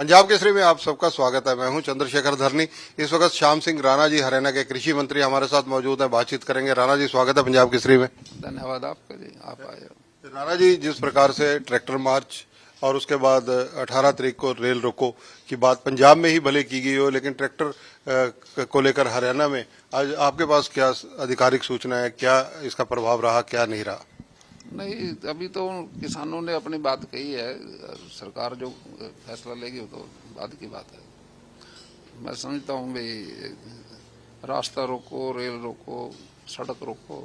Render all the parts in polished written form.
पंजाब केसरी में आप सबका स्वागत है। मैं हूं चंद्रशेखर धरनी। इस वक्त श्याम सिंह राणा जी हरियाणा के कृषि मंत्री हमारे साथ मौजूद हैं, बातचीत करेंगे। राणा जी, स्वागत है पंजाब केसरी में। धन्यवाद आपका जी, आप आए। राणा जी, जिस प्रकार से ट्रैक्टर मार्च और उसके बाद 18 तारीख को रेल रोको की बात पंजाब में ही भले की गई हो, लेकिन ट्रैक्टर को लेकर हरियाणा में आज आपके पास क्या आधिकारिक सूचना है? क्या इसका प्रभाव रहा, क्या नहीं रहा? नहीं, अभी तो किसानों ने अपनी बात कही है। सरकार जो फैसला लेगी वो तो बाद की बात है। मैं समझता हूँ भाई, रास्ता रोको, रेल रोको, सड़क रोको,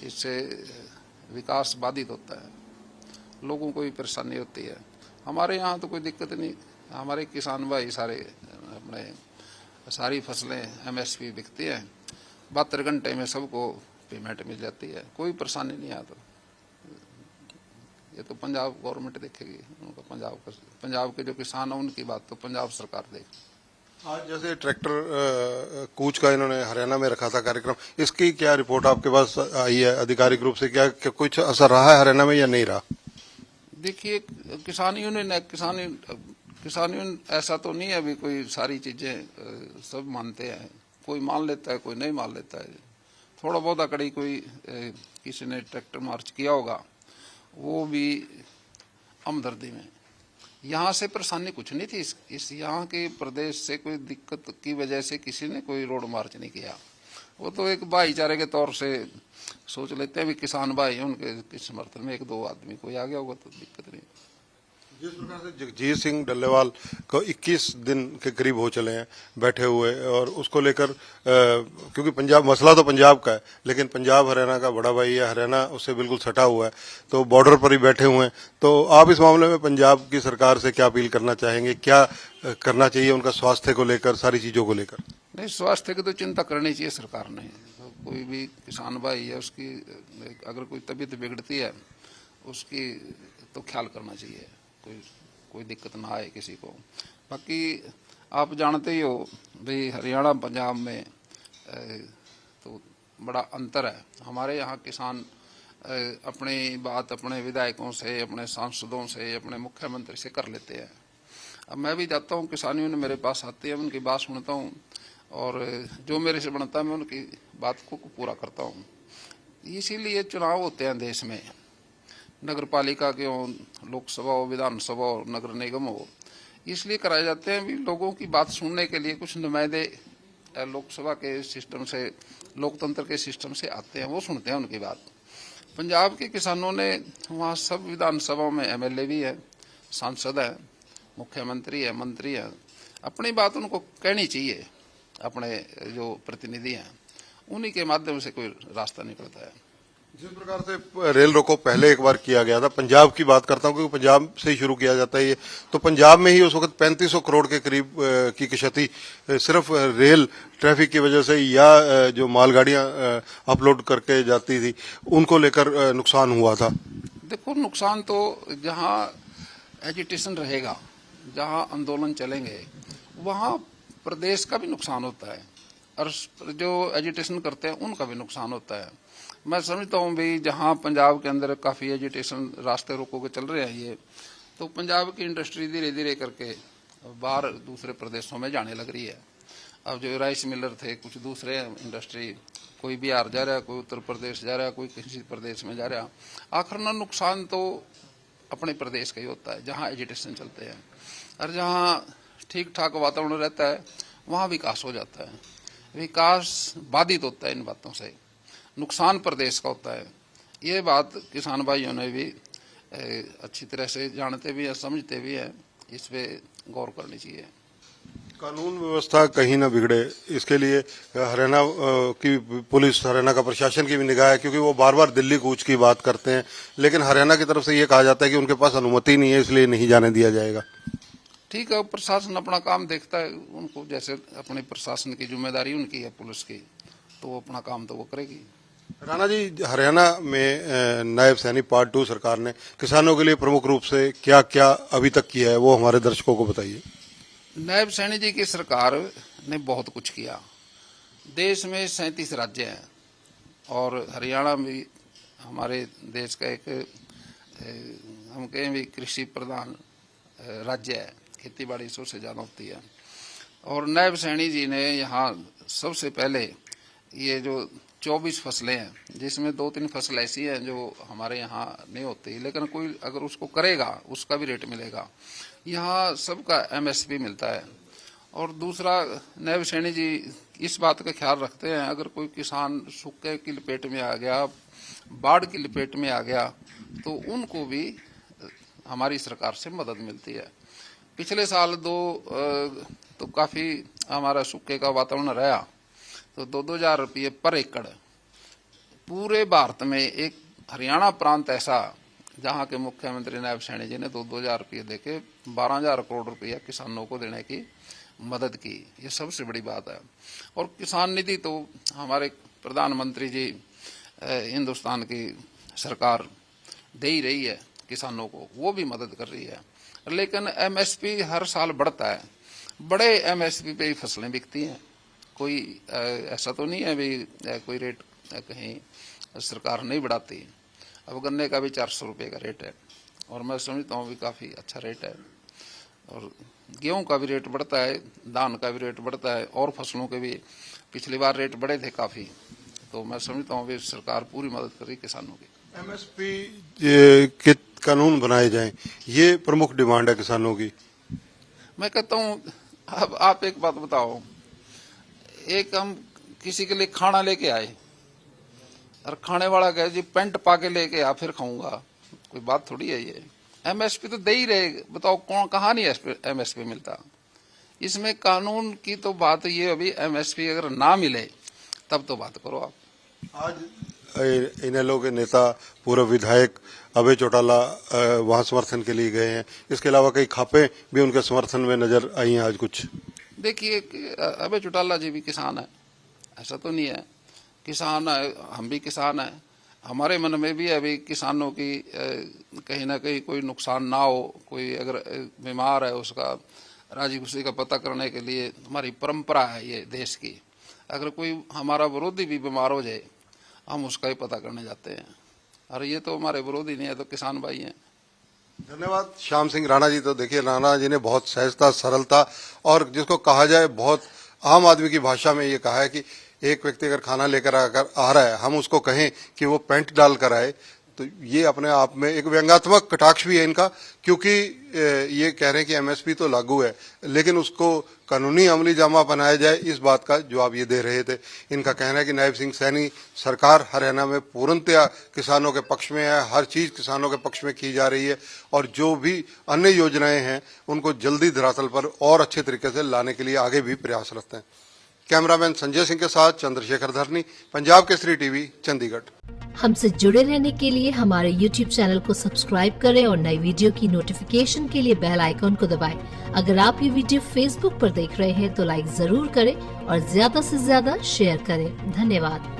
इससे विकास बाधित होता है, लोगों को भी परेशानी होती है। हमारे यहाँ तो कोई दिक्कत नहीं। हमारे किसान भाई सारे अपने सारी फसलें MSP बिकती हैं, 72 घंटे में सबको पेमेंट मिल जाती है, कोई परेशानी नहीं आता। ये तो पंजाब गवर्नमेंट देखेगी, उनका पंजाब के जो किसान हैं उनकी बात तो पंजाब सरकार देखेगी। आज जैसे ट्रैक्टर कूच का इन्होंने हरियाणा में रखा था कार्यक्रम, इसकी क्या रिपोर्ट आपके पास आई है आधिकारिक रूप से? क्या कुछ असर रहा है हरियाणा में या नहीं रहा? देखिए, किसान यूनियन ऐसा तो नहीं है अभी कोई सारी चीजें सब मानते हैं। कोई मान लेता है, कोई नहीं मान लेता है। थोड़ा बहुत अकड़ी कोई किसी ने ट्रैक्टर मार्च किया होगा, वो भी हमदर्दी में। यहाँ से परेशानी कुछ नहीं थी। इस यहाँ के प्रदेश से कोई दिक्कत की वजह से किसी ने कोई रोड मार्च नहीं किया। वो तो एक भाईचारे के तौर से सोच लेते हैं भी किसान भाई हैं, उनके समर्थन में एक दो आदमी कोई आ गया होगा तो दिक्कत नहीं। जिस प्रकार से जगजीत सिंह डल्लेवाल को 21 दिन के करीब हो चले हैं बैठे हुए, और उसको लेकर क्योंकि पंजाब मसला तो पंजाब का है, लेकिन पंजाब हरियाणा का बड़ा भाई है, हरियाणा उससे बिल्कुल सटा हुआ है, तो बॉर्डर पर ही बैठे हुए हैं। तो आप इस मामले में पंजाब की सरकार से क्या अपील करना चाहेंगे? क्या करना चाहिए उनका स्वास्थ्य को लेकर, सारी चीजों को लेकर? नहीं, स्वास्थ्य की तो चिंता करनी चाहिए सरकार ने। तो कोई भी किसान भाई है, उसकी अगर कोई तबीयत बिगड़ती है उसकी तो ख्याल करना चाहिए, कोई दिक्कत ना आए किसी को। बाकी आप जानते ही हो भाई, हरियाणा पंजाब में तो बड़ा अंतर है। हमारे यहाँ किसान अपनी बात अपने विधायकों से, अपने सांसदों से, अपने मुख्यमंत्री से कर लेते हैं। अब मैं भी जाता हूँ, किसानियों ने मेरे पास आते हैं, उनकी बात सुनता हूँ और जो मेरे से बनता है मैं उनकी बात को पूरा करता हूँ। इसीलिए चुनाव होते हैं देश में, नगर पालिका के हो, लोकसभा हो, विधानसभा हो, नगर निगम हो, इसलिए कराए जाते हैं भी लोगों की बात सुनने के लिए कुछ नुमाइंदे लोकसभा के सिस्टम से, लोकतंत्र के सिस्टम से आते हैं, वो सुनते हैं उनकी बात। पंजाब के किसानों ने वहाँ सब विधानसभा में MLA भी है, सांसद है, मुख्यमंत्री है, मंत्री है, अपनी बात उनको कहनी चाहिए। अपने जो प्रतिनिधि हैं उन्हीं के माध्यम से कोई रास्ता निकलता है। जिस प्रकार से रेल रोको पहले एक बार किया गया था, पंजाब की बात करता हूं क्योंकि पंजाब से ही शुरू किया जाता है ये, तो पंजाब में ही उस वक्त 3500 करोड़ के करीब की क्षति सिर्फ रेल ट्रैफिक की वजह से या जो मालगाड़ियां अपलोड करके जाती थी उनको लेकर नुकसान हुआ था। देखो, नुकसान तो जहाँ एजिटेशन रहेगा, जहाँ आंदोलन चलेंगे, वहाँ प्रदेश का भी नुकसान होता है और जो एजिटेशन करते हैं उनका भी नुकसान होता है। मैं समझता हूँ भाई, जहाँ पंजाब के अंदर काफ़ी एजिटेशन, रास्ते रोको के चल रहे हैं ये, तो पंजाब की इंडस्ट्री धीरे धीरे करके बाहर दूसरे प्रदेशों में जाने लग रही है। अब जो राइस मिलर थे, कुछ दूसरे इंडस्ट्री, कोई बिहार जा रहा है, कोई उत्तर प्रदेश जा रहा है, कोई किसी प्रदेश में जा रहा है। आखिर ना नुकसान तो अपने प्रदेश का ही होता है जहाँ एजिटेशन चलते हैं, और जहाँ ठीक ठाक वातावरण रहता है वहाँ विकास हो जाता है। विकास बाधित होता है इन बातों से, नुकसान प्रदेश का होता है। ये बात किसान भाइयों ने भी अच्छी तरह से जानते भी हैं, समझते भी हैं, इस पे गौर करनी चाहिए। कानून व्यवस्था कहीं ना बिगड़े, इसके लिए हरियाणा की पुलिस, हरियाणा का प्रशासन की भी निगाह है, क्योंकि वो बार बार दिल्ली कूच की बात करते हैं, लेकिन हरियाणा की तरफ से ये कहा जाता है कि उनके पास अनुमति नहीं है, इसलिए नहीं जाने दिया जाएगा। ठीक है, प्रशासन अपना काम देखता है, उनको जैसे अपने प्रशासन की जिम्मेदारी उनकी है पुलिस की, तो वो अपना काम तो वो करेगी। राणा जी, हरियाणा में नायब सैनी पार्ट 2 सरकार ने किसानों के लिए प्रमुख रूप से क्या क्या अभी तक किया है, वो हमारे दर्शकों को बताइए। नायब सैनी जी की सरकार ने बहुत कुछ किया। देश में 37 राज्य हैं और हरियाणा भी हमारे देश का एक हम कहें भी कृषि प्रधान राज्य है। खेती बाड़ी सबसे ज्यादा होती है। और नायब सैनी जी ने यहाँ सबसे पहले ये जो 24 फसलें हैं, जिसमें 2-3 फसल ऐसी हैं जो हमारे यहाँ नहीं होती, लेकिन कोई अगर उसको करेगा उसका भी रेट मिलेगा। यहाँ सबका MSP मिलता है। और दूसरा, नायब सैनी जी इस बात का ख्याल रखते हैं, अगर कोई किसान सूखे की लपेट में आ गया, बाढ़ की लपेट में आ गया, तो उनको भी हमारी सरकार से मदद मिलती है। पिछले साल तो काफी हमारा सूखे का वातावरण रहा, तो 2-2 हजार रुपये पर एकड़। पूरे भारत में एक हरियाणा प्रांत ऐसा जहां के मुख्यमंत्री नायब सैनी जी ने 2-2 हजार रुपये देके 12,000 करोड़ रुपया किसानों को देने की मदद की। ये सबसे बड़ी बात है। और किसान निधि तो हमारे प्रधानमंत्री जी हिंदुस्तान की सरकार दे ही रही है किसानों को, वो भी मदद कर रही है। लेकिन MSP हर साल बढ़ता है। बड़े MSP पे ही फसलें बिकती हैं। कोई ऐसा तो नहीं है भी कोई रेट कहीं सरकार नहीं बढ़ाती। अब गन्ने का भी 400 रुपये का रेट है, और मैं समझता हूँ भी काफ़ी अच्छा रेट है। और गेहूं का भी रेट बढ़ता है, धान का भी रेट बढ़ता है, और फसलों के भी पिछली बार रेट बढ़े थे काफ़ी। तो मैं समझता हूँ भी सरकार पूरी मदद कर रही किसानों की। MSP के कानून बनाए जाएं, ये प्रमुख डिमांड है किसानों की। मैं कहता हूँ, अब आप एक बात बताओ, एक हम किसी के लिए खाना लेके आए और खाने वाला कहे जी पेंट पा के लेके आ फिर खाऊंगा, कोई बात थोड़ी है ये। MSP तो दे ही रहे, बताओ कौन कहाँ नहीं MSP मिलता। इसमें कानून की तो बात ये, अभी MSP अगर ना मिले तब तो बात करो आप। आज इनेलो के नेता पूर्व विधायक अभय चौटाला वहां समर्थन के लिए गए हैं। इसके अलावा कई खापें भी उनके समर्थन में नजर आई हैं आज कुछ। देखिए, अभय चौटाला जी भी किसान है, ऐसा तो नहीं है। किसान है, हम भी किसान है। हमारे मन में भी अभी किसानों की कहीं ना कहीं कोई नुकसान ना हो, कोई अगर बीमार है उसका राजी खुशी का पता करने के लिए हमारी परंपरा है ये देश की। अगर कोई हमारा विरोधी भी बीमार हो जाए, हम उसका ही पता करने जाते हैं। और ये तो हमारे विरोधी नहीं है, तो किसान भाई हैं। धन्यवाद श्याम सिंह राणा जी। तो देखिए, राणा जी ने बहुत सहजता, सरलता और जिसको कहा जाए बहुत आम आदमी की भाषा में ये कहा है कि एक व्यक्ति अगर खाना लेकर आ रहा है, हम उसको कहें कि वो पैंट डाल कर आए, तो ये अपने आप में एक व्यंग्यात्मक कटाक्ष भी है इनका, क्योंकि ये कह रहे हैं कि MSP तो लागू है, लेकिन उसको कानूनी अमली जामा बनाया जाए, इस बात का जवाब ये दे रहे थे। इनका कहना है कि नायब सिंह सैनी सरकार हरियाणा में पूर्णतया किसानों के पक्ष में है, हर चीज किसानों के पक्ष में की जा रही है, और जो भी अन्य योजनाएं हैं उनको जल्दी धरातल पर और अच्छे तरीके से लाने के लिए आगे भी प्रयासरत हैं। कैमरामैन संजय सिंह के साथ चंद्रशेखर धरनी, पंजाब केसरी टीवी, चंडीगढ़। हमसे जुड़े रहने के लिए हमारे YouTube चैनल को सब्सक्राइब करें और नई वीडियो की नोटिफिकेशन के लिए बेल आइकॉन को दबाएं। अगर आप ये वीडियो Facebook पर देख रहे हैं तो लाइक जरूर करें और ज्यादा से ज्यादा शेयर करें। धन्यवाद।